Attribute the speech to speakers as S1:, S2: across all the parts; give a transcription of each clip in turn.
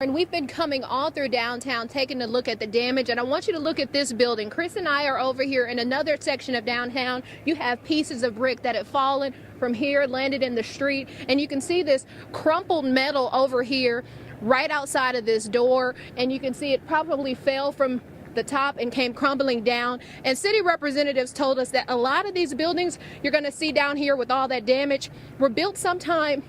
S1: And we've been coming all through downtown, taking a look at the damage, and I want you to look at this building. Chris and I are over here in another section of downtown. You have pieces of brick that have fallen from here, landed in the street, and you can see this crumpled metal over here right outside of this door, and you can see it probably fell from the top and came crumbling down. And city representatives told us that a lot of these buildings you're going to see down here with all that damage were built sometime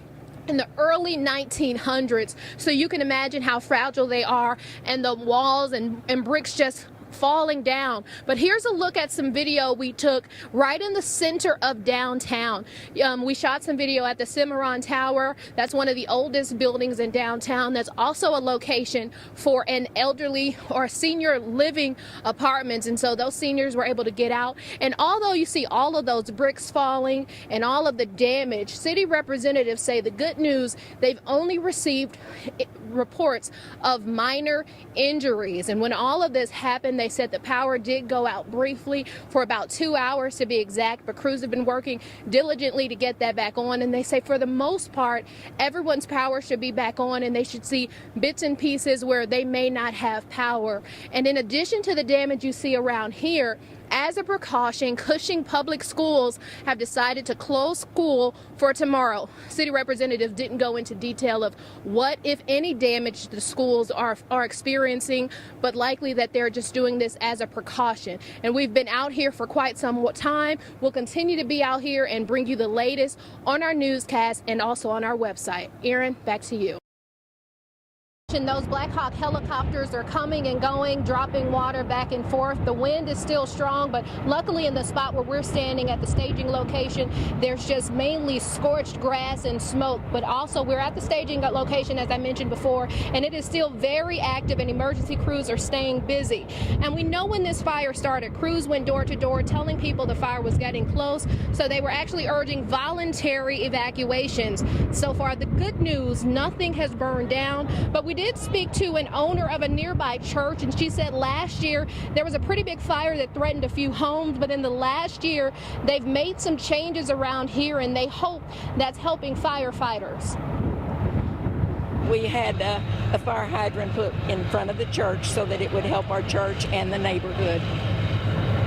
S1: in the early 1900s, so you can imagine how fragile they are, and the walls and bricks just falling down. But here's a look at some video we took right in the center of downtown. We shot some video at the Cimarron Tower. That's one of the oldest buildings in downtown. That's also a location for an elderly or senior living apartments, and so those seniors were able to get out. And although you see all of those bricks falling and all of the damage, city representatives say the good news, they've only received reports of minor injuries. And when all of this happened, they said the power did go out briefly for about 2 hours to be exact, but crews have been working diligently to get that back on. And they say for the most part, everyone's power should be back on, and they should see bits and pieces where they may not have power. And in addition to the damage you see around here, as a precaution, Cushing Public Schools have decided to close school for tomorrow. City representatives didn't go into detail of what, if any, damage the schools are experiencing, but likely that they're just doing this as a precaution. And we've been out here for quite some time. We'll continue to be out here and bring you the latest on our newscast and also on our website. Erin, back to you. Those Black Hawk helicopters are coming and going, dropping water back and forth. The wind is still strong, but luckily in the spot where we're standing at the staging location, there's just mainly scorched grass and smoke. But also we're at the staging location, as I mentioned before, and it is still very active, and emergency crews are staying busy. And we know when this fire started, crews went door to door telling people the fire was getting close, so they were actually urging voluntary evacuations. So far, the good news, nothing has burned down, but we did speak to an owner of a nearby church, and she said last year there was a pretty big fire that threatened a few homes, but in the last year they've made some changes around here, and they hope that's helping firefighters.
S2: We had a fire hydrant put in front of the church so that it would help our church and the neighborhood.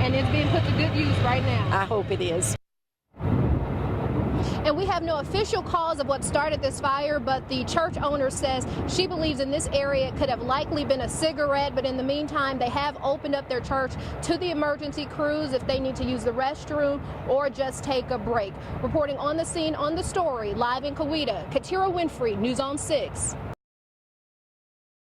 S1: And it's being put to good use right now.
S2: I hope it is.
S1: And we have no official cause of what started this fire, but the church owner says she believes in this area it could have likely been a cigarette, but in the meantime, they have opened up their church to the emergency crews if they need to use the restroom or just take a break. Reporting on the scene on The Story, live in Coweta, Katiera Winfrey, News on 6.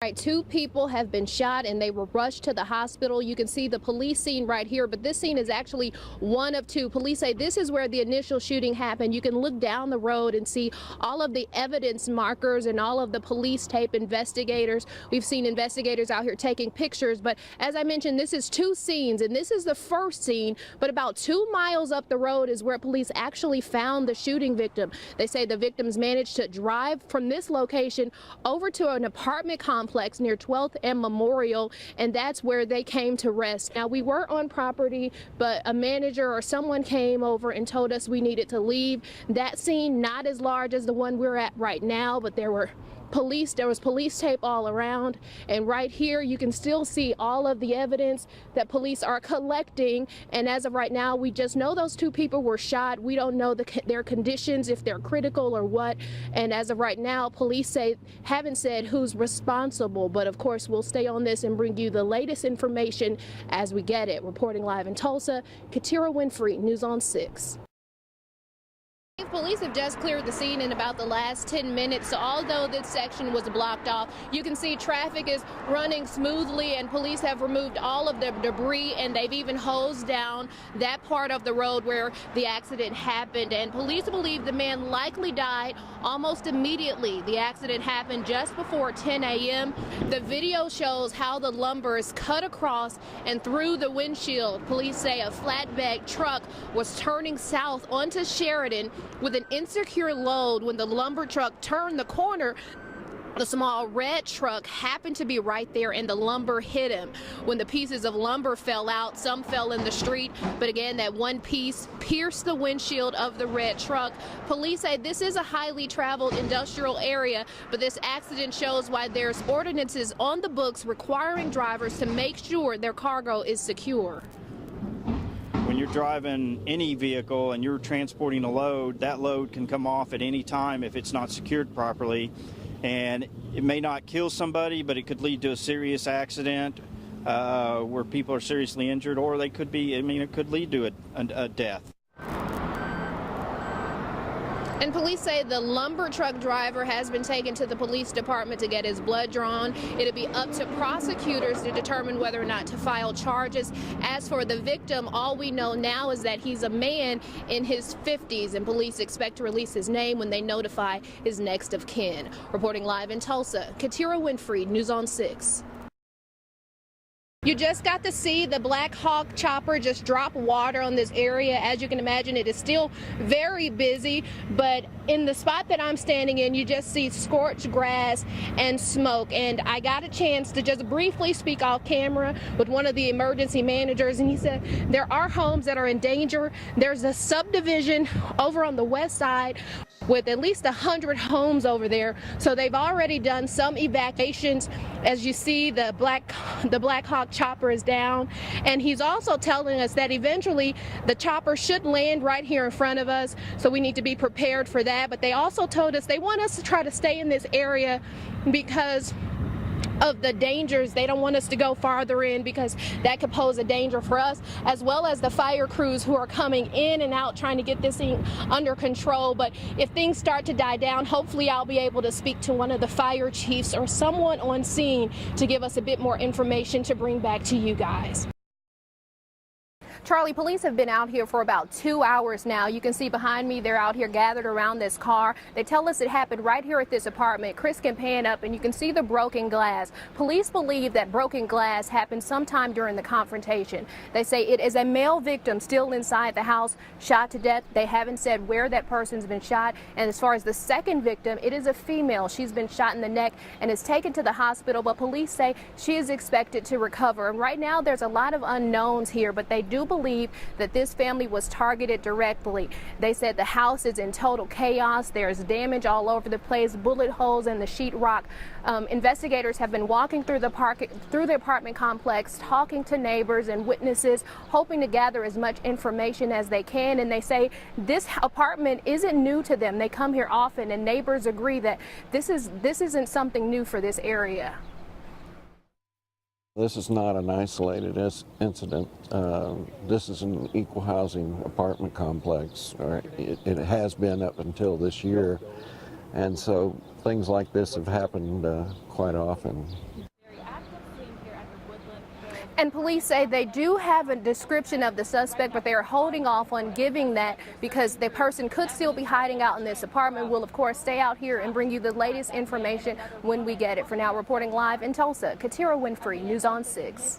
S1: Right, 2 people have been shot and they were rushed to the hospital. You can see the police scene right here, but this scene is actually one of 2. Police say this is where the initial shooting happened. You can look down the road and see all of the evidence markers and all of the police tape. Investigators, we've seen investigators out here taking pictures, but as I mentioned, this is 2 scenes, and this is the first scene, but about 2 miles up the road is where police actually found the shooting victim. They say the victims managed to drive from this location over to an apartment complex near 12th and Memorial, and that's where they came to rest. Now, we were on property, but a manager or someone came over and told us we needed to leave. That scene, not as large as the one we're at right now, but there was police tape all around, and right here you can still see all of the evidence that police are collecting. And as of right now, we just know those 2 people were shot. We don't know their conditions, if they're critical or what, and as of right now, police haven't said who's responsible, but of course we'll stay on this and bring you the latest information as we get it. Reporting live in Tulsa, Katiera Winfrey, News on 6. Police have just cleared the scene in about the last 10 minutes, so although this section was blocked off, you can see traffic is running smoothly, and police have removed all of the debris, and they've even hosed down that part of the road where the accident happened. And police believe the man likely died almost immediately. The accident happened just before 10 a.m. The video shows how the lumber is cut across and through the windshield. Police say a flatbed truck was turning south onto Sheridan with an insecure load when the lumber truck turned the corner. The small red truck happened to be right there and the lumber hit him. When the pieces of lumber fell out, some fell in the street, but again, that one piece pierced the windshield of the red truck. Police say this is a highly traveled industrial area, but this accident shows why there's ordinances on the books requiring drivers to make sure their cargo is secure.
S3: When you're driving any vehicle and you're transporting a load, that load can come off at any time if it's not secured properly. And it may not kill somebody, but it could lead to a serious accident where people are seriously injured, or they could be, it could lead to a death.
S1: And police say the lumber truck driver has been taken to the police department to get his blood drawn. It'll be up to prosecutors to determine whether or not to file charges. As for the victim, all we know now is that he's a man in his 50s, and police expect to release his name when they notify his next of kin. Reporting live in Tulsa, Katiera Winfrey, News on 6. You just got to see the Black Hawk chopper just drop water on this area. As you can imagine, it is still very busy, but in the spot that I'm standing in, you just see scorched grass and smoke. And I got a chance to just briefly speak off camera with one of the emergency managers, and he said there are homes that are in danger. There's a subdivision over on the west side with at least 100 homes over there. So they've already done some evacuations. As you see, the Black Hawk chopper is down, and he's also telling us that eventually the chopper should land right here in front of us, so we need to be prepared for that. But they also told us they want us to try to stay in this area because of the dangers. They don't want us to go farther in because that could pose a danger for us, as well as the fire crews who are coming in and out trying to get this thing under control. But if things start to die down, hopefully I'll be able to speak to one of the fire chiefs or someone on scene to give us a bit more information to bring back to you guys. Charlie, police have been out here for about 2 hours now. You can see behind me, they're out here gathered around this car. They tell us it happened right here at this apartment. Chris can pan up and you can see the broken glass. Police believe that broken glass happened sometime during the confrontation. They say it is a male victim still inside the house, shot to death. They haven't said where that person's been shot. And as far as the second victim, it is a female. She's been shot in the neck and is taken to the hospital, but police say she is expected to recover. And right now there's a lot of unknowns here, but they do believe that this family was targeted directly. They said the house is in total chaos. There's damage all over the place, bullet holes in the sheetrock. Investigators have been walking through the apartment complex, talking to neighbors and witnesses, hoping to gather as much information as they can. And they say this apartment isn't new to them. They come here often, and neighbors agree that this isn't something new for this area.
S4: This is not an isolated incident. This is an equal housing apartment complex. It has been up until this year, and so things like this have happened quite often.
S1: And police say they do have a description of the suspect, but they are holding off on giving that because the person could still be hiding out in this apartment. We'll, of course, stay out here and bring you the latest information when we get it. For now, reporting live in Tulsa, Katiera Winfrey, News on 6.